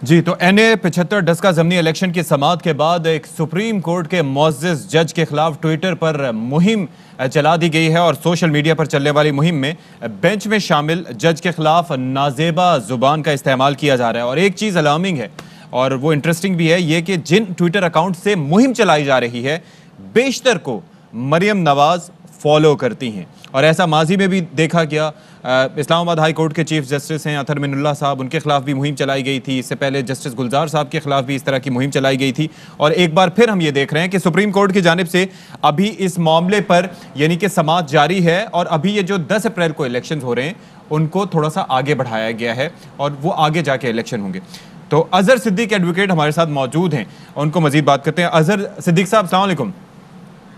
जी, तो NA 75 Daska ज़मनी election की समाअत के बाद एक सुप्रीम कोर्ट के मुअज़्ज़ज़ जज के खिलाफ ट्विटर पर मुहिम चला दी गई है और सोशल मीडिया पर चलने वाली मुहिम में बेंच में शामिल जज के खिलाफ नाजेबा जुबान का इस्तेमाल किया जा रहा है। और एक चीज़ अलार्मिंग है और वो इंटरेस्टिंग भी है ये कि जिन ट्विटर अकाउंट से मुहिम चलाई जा रही है बेशतर को मरियम नवाज फॉलो करती हैं और ऐसा माजी में भी देखा गया। इस्लामाबाद हाई कोर्ट के चीफ जस्टिस हैं अतर मिनुल्लाह साहब, उनके खिलाफ भी मुहिम चलाई गई थी। इससे पहले जस्टिस गुलजार साहब के खिलाफ भी इस तरह की मुहिम चलाई गई थी। और एक बार फिर हम ये देख रहे हैं कि सुप्रीम कोर्ट की जानिब से अभी इस मामले पर यानी कि समाअत जारी है और अभी ये जो 10 अप्रैल को इलेक्शन हो रहे हैं उनको थोड़ा सा आगे बढ़ाया गया है और वो आगे जाके इलेक्शन होंगे। तो अजहर सिद्दीक एडवोकेट हमारे साथ मौजूद हैं, उनको मजीद बात करते हैं। अजहर सिद्दीक साहब, अस्सलाम वालेकुम।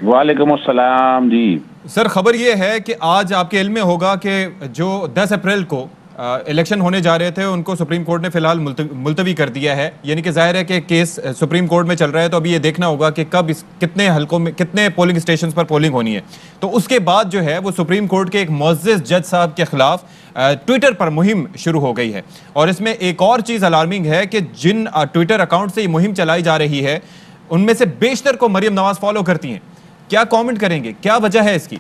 वालेकुम अस्सलाम जी। सर, खबर ये है कि आज आपके इल्म में होगा कि जो 10 अप्रैल को इलेक्शन होने जा रहे थे उनको सुप्रीम कोर्ट ने फिलहाल मुलतवी कर दिया है। यानी कि जाहिर है कि केस सुप्रीम कोर्ट में चल रहा है, तो अभी ये देखना होगा कि कब कितने हलकों में कितने पोलिंग स्टेशन पर पोलिंग होनी है। तो उसके बाद जो है वो सुप्रीम कोर्ट के एक मुअज़्ज़ज़ जज साहब के खिलाफ ट्विटर पर मुहिम शुरू हो गई है। और इसमें एक और चीज़ अलार्मिंग है कि जिन ट्विटर अकाउंट से ये मुहिम चलाई जा रही है उनमें से बेशतर को मरियम नवाज फॉलो करती हैं। क्या कमेंट करेंगे, क्या वजह है इसकी?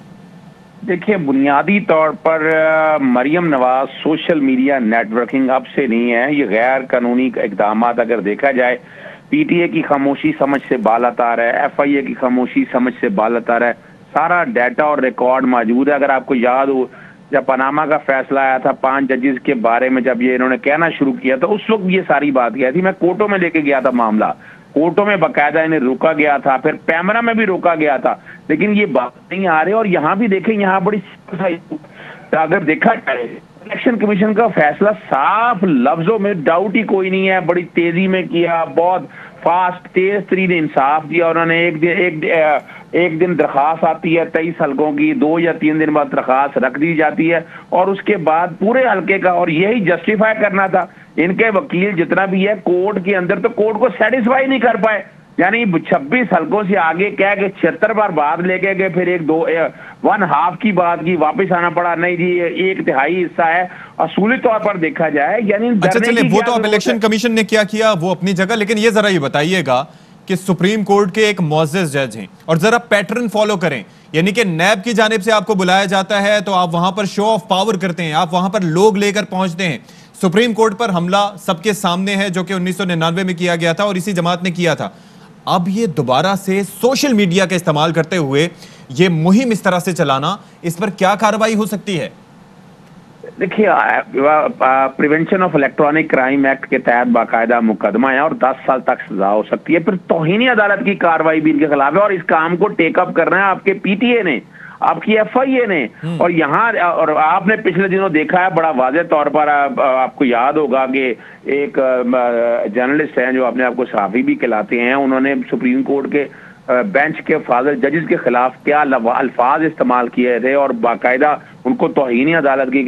देखिए, बुनियादी तौर पर Maryam Nawaz social media networking अब से नहीं है, ये गैर कानूनी इकदाम अगर देखा जाए PTA की खामोशी समझ से बालातार है, FIA की खामोशी समझ से बालातार है। सारा डाटा और रिकॉर्ड मौजूद है। अगर आपको याद हो जब पनामा का फैसला आया था 5 जजेस के बारे में, जब ये इन्होंने कहना शुरू किया था उस वक्त ये सारी बात की थी। मैं कोर्टों में लेके गया था मामला, कोर्टों में बकायदा इन्हें रोका गया था, फिर पैमरा में भी रोका गया था, लेकिन ये बात नहीं आ रही। और यहाँ भी देखें, यहाँ बड़ी अगर देखा जाए इलेक्शन कमीशन का फैसला साफ लफ्जों में डाउट ही कोई नहीं है, बड़ी तेजी में किया, बहुत फास्ट तेज तरीन इंसाफ दिया उन्होंने। एक दिन दरखास्त आती है 23 हलकों की, 2 या 3 दिन बाद दरखास्त रख दी जाती है और उसके बाद पूरे हलके का, और यही जस्टिफाई करना था। इनके वकील जितना भी है कोर्ट के अंदर, तो कोर्ट को सेटिस्फाई नहीं कर पाए। यानी 26 हलकों से आगे कह के 76 बार बात लेके गए, फिर 1/2 की बात की, वापस आना पड़ा। नहीं जी, 1/3 हिस्सा है असूली तौर पर देखा जाए। यानी अच्छा चलिए, वो तो अब इलेक्शन कमीशन ने क्या किया वो अपनी जगह, लेकिन ये जरा ये बताइएगा कि सुप्रीम कोर्ट के एक मुअज़्ज़ज़ जज हैं और जरा पैटर्न फॉलो करें। यानी कि नैब की जानिब से आपको बुलाया जाता है तो आप वहां पर शो ऑफ पावर करते हैं, आप वहां पर लोग लेकर पहुंचते हैं। सुप्रीम कोर्ट पर हमला सबके सामने है जो कि 1999 में किया गया था और इसी जमात ने किया था। अब ये दोबारा से सोशल मीडिया का इस्तेमाल करते हुए ये मुहिम इस तरह से चलाना, इस पर क्या कार्रवाई हो सकती है? देखिए, prevention of electronic crime act के तहत बाकायदा मुकदमा है और 10 साल तक सजा हो सकती है। फिर तौहीनी अदालत की कार्रवाई भी इनके खिलाफ है और इस काम को टेकअप करना है आपके PTA ने, आपकी FIA ने। और यहाँ और आपने पिछले दिनों देखा है बड़ा वाज़ेह तौर पर, आपको याद होगा कि एक जर्नलिस्ट हैं जो अपने आपको सहाफ़ी भी कहलाते हैं, उन्होंने सुप्रीम कोर्ट के बेंच के फादर जजेस के खिलाफ क्या अल्फाज इस्तेमाल किए थे और बाकायदा उनको तौहीनी अदालत की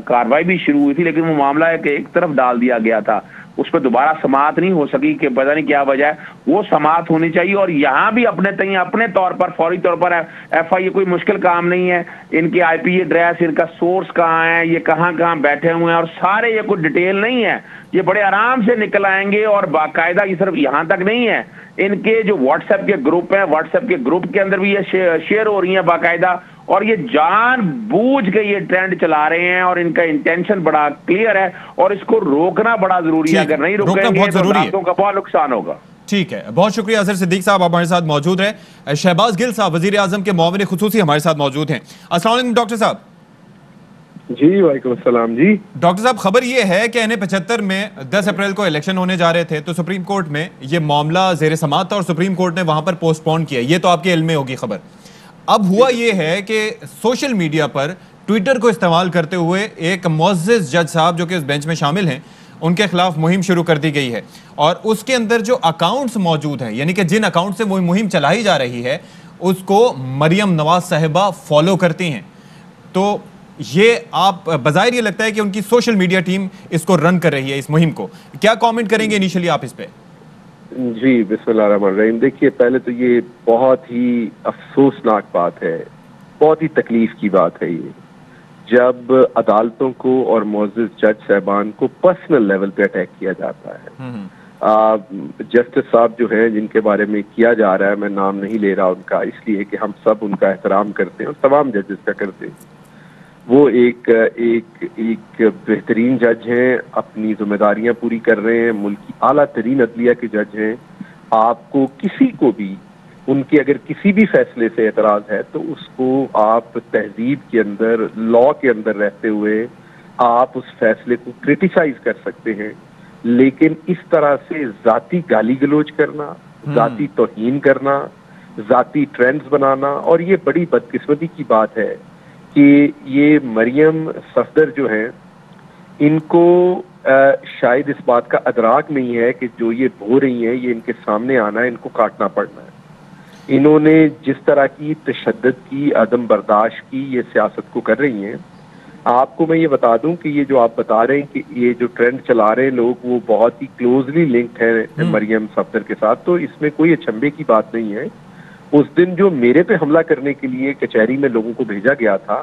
कार्रवाई भी शुरू हुई थी, लेकिन वो मामला एक तरफ डाल दिया गया था। उस पर दोबारा समाअत नहीं हो सकी कि पता नहीं क्या वजह है। वो समाअत होनी चाहिए और यहाँ भी अपने तौर पर फौरी तौर पर FIA कोई मुश्किल काम नहीं है। इनकी IP एड्रेस, इनका सोर्स कहाँ है, ये कहाँ कहाँ बैठे हुए हैं और सारे, ये कोई डिटेल नहीं है, ये बड़े आराम से निकल आएंगे। और बाकायदा ये सिर्फ यहाँ तक नहीं है, इनके जो व्हाट्सएप के ग्रुप है, व्हाट्सएप के ग्रुप के अंदर भी ये शेयर हो रही है बाकायदा, और ये जानबूझ के ये ट्रेंड चला रहे हैं और इनका इंटेंशन बड़ा क्लियर है और इसको रोकना बड़ा जरूरी है। अगर नहीं रोकेंगे तो रातों का बहुत नुकसान होगा। ठीक है, बहुत शुक्रिया अजहर सिद्दीक साहब, हमारे साथ मौजूद हैं। शहबाज गिल साहब वजीर आजम के मुआविन खुसूसी हमारे साथ मौजूद हैं। अस्सलाम वालेकुम डॉक्टर साहब। जी वालेकुम अस्सलाम जी। डॉक्टर साहब, खबर ये है कि NA 75 में 10 अप्रैल को इलेक्शन होने जा रहे थे तो सुप्रीम कोर्ट में ये मामला जेर समाअत था और सुप्रीम कोर्ट ने वहां पर पोस्टपोन किया। ये तो आपके इल्म में होगी खबर। अब हुआ ये है कि सोशल मीडिया पर ट्विटर को इस्तेमाल करते हुए एक मुअज़्ज़ज़ जज साहब जो कि इस बेंच में शामिल हैं उनके खिलाफ मुहिम शुरू कर दी गई है और उसके अंदर जो अकाउंट्स मौजूद हैं, यानी कि जिन अकाउंट से वो मुहिम चलाई जा रही है उसको मरियम नवाज साहिबा फॉलो करती हैं। तो ये आप बज़ाहिर ये लगता है कि उनकी सोशल मीडिया टीम इसको रन कर रही है इस मुहिम को। क्या कमेंट करेंगे इनिशियली आप इस पे? जी बिस्मिल्लाहिर्रहमानिर्रहीम। देखिए, पहले तो ये बहुत ही अफसोसनाक बात है, बहुत ही तकलीफ की बात है ये जब अदालतों को और मोअज़्ज़िज़ जज साहबान को पर्सनल लेवल पे अटैक किया जाता है। जस्टिस साहब जो हैं जिनके बारे में किया जा रहा है, मैं नाम नहीं ले रहा उनका, इसलिए कि हम सब उनका एहतराम करते हैं और तमाम जजेस का करते हैं। वो एक बेहतरीन जज हैं, अपनी जिम्मेदारियां पूरी कर रहे हैं, मुल्क की आला तरीन अदलिया के जज हैं। आपको किसी को भी उनके अगर किसी भी फैसले से एतराज है तो उसको आप तहजीब के अंदर, लॉ के अंदर रहते हुए आप उस फैसले को क्रिटिसाइज कर सकते हैं, लेकिन इस तरह से जाती गाली गलोच करना, जाती तौहीन करना, जाती ट्रेंड्स बनाना, और ये बड़ी बदकिस्मती की बात है कि ये मरियम सफदर जो हैं इनको शायद इस बात का अदराक नहीं है कि जो ये हो रही हैं ये इनके सामने आना है, इनको काटना पड़ना है। इन्होंने जिस तरह की तशद्दुद की, अदम बर्दाश्त की ये सियासत को कर रही हैं। आपको मैं ये बता दूं कि ये जो आप बता रहे हैं कि ये जो ट्रेंड चला रहे हैं लोग, वो बहुत ही क्लोजली लिंक्ड है मरियम सफदर के साथ, तो इसमें कोई अचंभे की बात नहीं है। उस दिन जो मेरे पे हमला करने के लिए कचहरी में लोगों को भेजा गया था,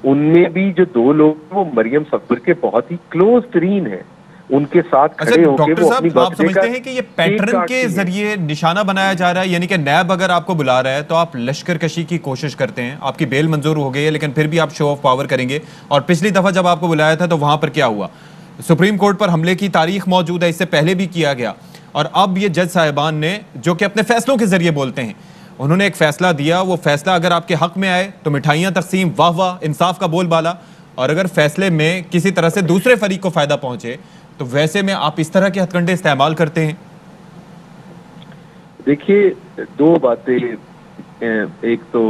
उनमें भी जो 2 लोग वो मरियम सफदर के बहुत ही क्लोज तरीन हैं, उनके साथ खड़े होकर वो अपनी आप समझते हैं कि ये पैटर्न के जरिए निशाना बनाया जा रहा है? यानी कि नैब अगर आपको बुला रहा है तो आप लश्कर कशी की कोशिश करते हैं, आपकी बेल मंजूर हो गई है लेकिन फिर भी आप शो ऑफ पावर करेंगे। और पिछली दफा जब आपको बुलाया था तो वहां पर क्या हुआ? सुप्रीम कोर्ट पर हमले की तारीख मौजूद है, इससे पहले भी किया गया। और अब ये जज साहिबान ने, जो कि अपने फैसलों के जरिए बोलते हैं, उन्होंने एक फैसला दिया, वो फैसला अगर आपके हक में आए तो मिठाइयां तकसीम, वाह वाह, इंसाफ का बोलबाला, और अगर फैसले में किसी तरह से दूसरे फरीक को फायदा पहुंचे तो वैसे में आप इस तरह के हथकंडे इस्तेमाल करते हैं? देखिए, 2 बातें, एक तो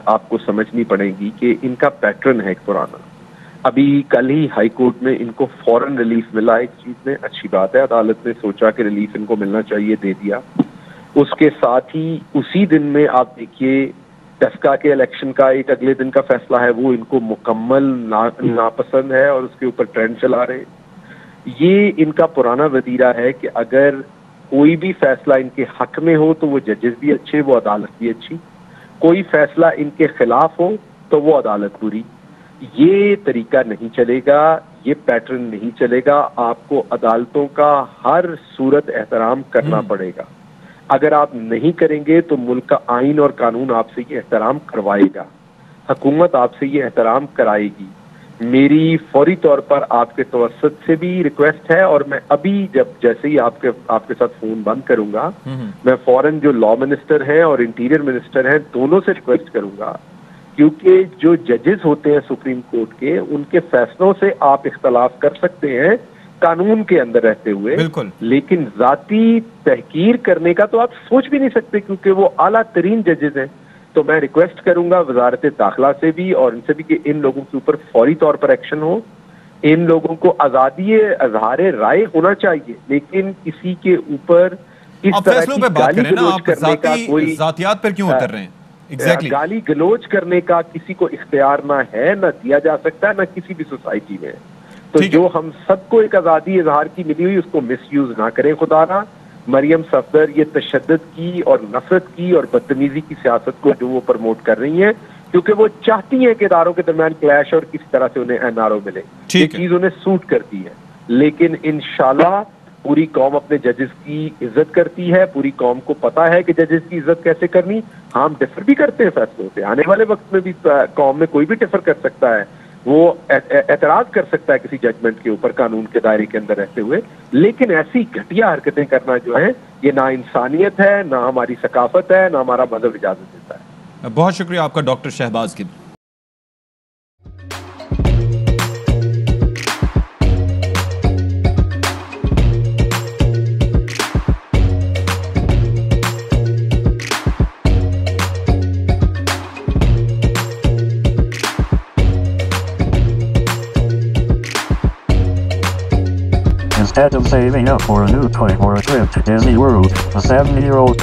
आपको समझनी पड़ेगी कि इनका पैटर्न है एक पुराना। अभी कल ही हाई कोर्ट में इनको फौरन रिलीफ मिला, एक चीज में अच्छी बात है, अदालत ने सोचा कि रिलीफ इनको मिलना चाहिए, दे दिया। उसके साथ ही उसी दिन में आप देखिए टस्का के इलेक्शन का एक अगले दिन का फैसला है, वो इनको मुकम्मल नापसंद है और उसके ऊपर ट्रेंड चला रहे हैं। ये इनका पुराना वतीरा है कि अगर कोई भी फैसला इनके हक में हो तो वो जजेस भी अच्छे, वो अदालत भी अच्छी, कोई फैसला इनके खिलाफ हो तो वो अदालत बुरी। ये तरीका नहीं चलेगा, ये पैटर्न नहीं चलेगा। आपको अदालतों का हर सूरत एहतराम करना पड़ेगा। अगर आप नहीं करेंगे तो मुल्क का आइन और कानून आपसे ये एहतराम करवाएगा, हुकूमत आपसे ये एहतराम कराएगी। मेरी फौरी तौर पर आपके तवस्सुत से भी रिक्वेस्ट है, और मैं अभी जैसे ही आपके साथ फोन बंद करूंगा, मैं फौरन जो लॉ मिनिस्टर हैं और इंटीरियर मिनिस्टर हैं, दोनों से रिक्वेस्ट करूंगा, क्योंकि जो जजेस होते हैं सुप्रीम कोर्ट के, उनके फैसलों से आप इख्तलाफ कर सकते हैं कानून के अंदर रहते हुए, लेकिन जाती तहकीर करने का तो आप सोच भी नहीं सकते, क्योंकि वो आला तरीन जजेस हैं। तो मैं रिक्वेस्ट करूंगा वजारत दाखिला से भी और इनसे भी कि इन लोगों के ऊपर फौरी तौर पर एक्शन हो। इन लोगों को आजादी इजहार राय होना चाहिए, लेकिन किसी के ऊपर इस तरह की गाली गलोच करने का कोई, जातियात पर क्यों उतर रहे हैं? Exactly. गाली गलोच करने का किसी को इख्तियार ना है, ना दिया जा सकता है, ना किसी भी सोसाइटी में। तो जो हम सबको एक आजादी इजहार की मिली हुई, उसको मिसयूज ना करें खुदारा। मरियम सफदर ये तशद्दुद की और नफरत की और बदतमीजी की सियासत को जो वो प्रमोट कर रही हैं, क्योंकि वो चाहती हैं कि इदारों के दरमियान क्लैश और किसी तरह से उन्हें एनआरओ मिले, ये चीज उन्हें सूट करती है। लेकिन इंशाल्लाह पूरी कौम अपने जजेस की इज्जत करती है, पूरी कौम को पता है कि जजेस की इज्जत कैसे करनी। हम डिफर भी करते हैं फैसलों से, आने वाले वक्त में भी कौम में कोई भी डिफर कर सकता है, वो एतराज कर सकता है किसी जजमेंट के ऊपर कानून के दायरे के अंदर रहते हुए। लेकिन ऐसी घटिया हरकतें करना जो है, ये ना इंसानियत है, ना हमारी सकाफत है, ना हमारा मजहब इजाजत देता है। बहुत शुक्रिया आपका डॉक्टर शहबाज की। Instead of saving up for a new toy or a trip to Disney World, a 7-year-old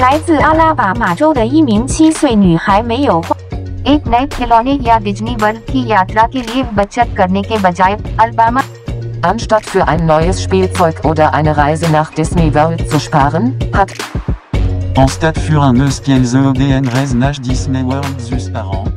来自阿拉巴马州的一名7岁女孩没有花 एक नए खिलौने या डिज्नी वर्ल्ड की यात्रा के लिए बचत करने के बजाय Alabama Anstatt für ein neues Spielzeug oder eine Reise nach Disney World zu sparen, hat En stad für eines Kielze ODN Res nach Disney World zus parents.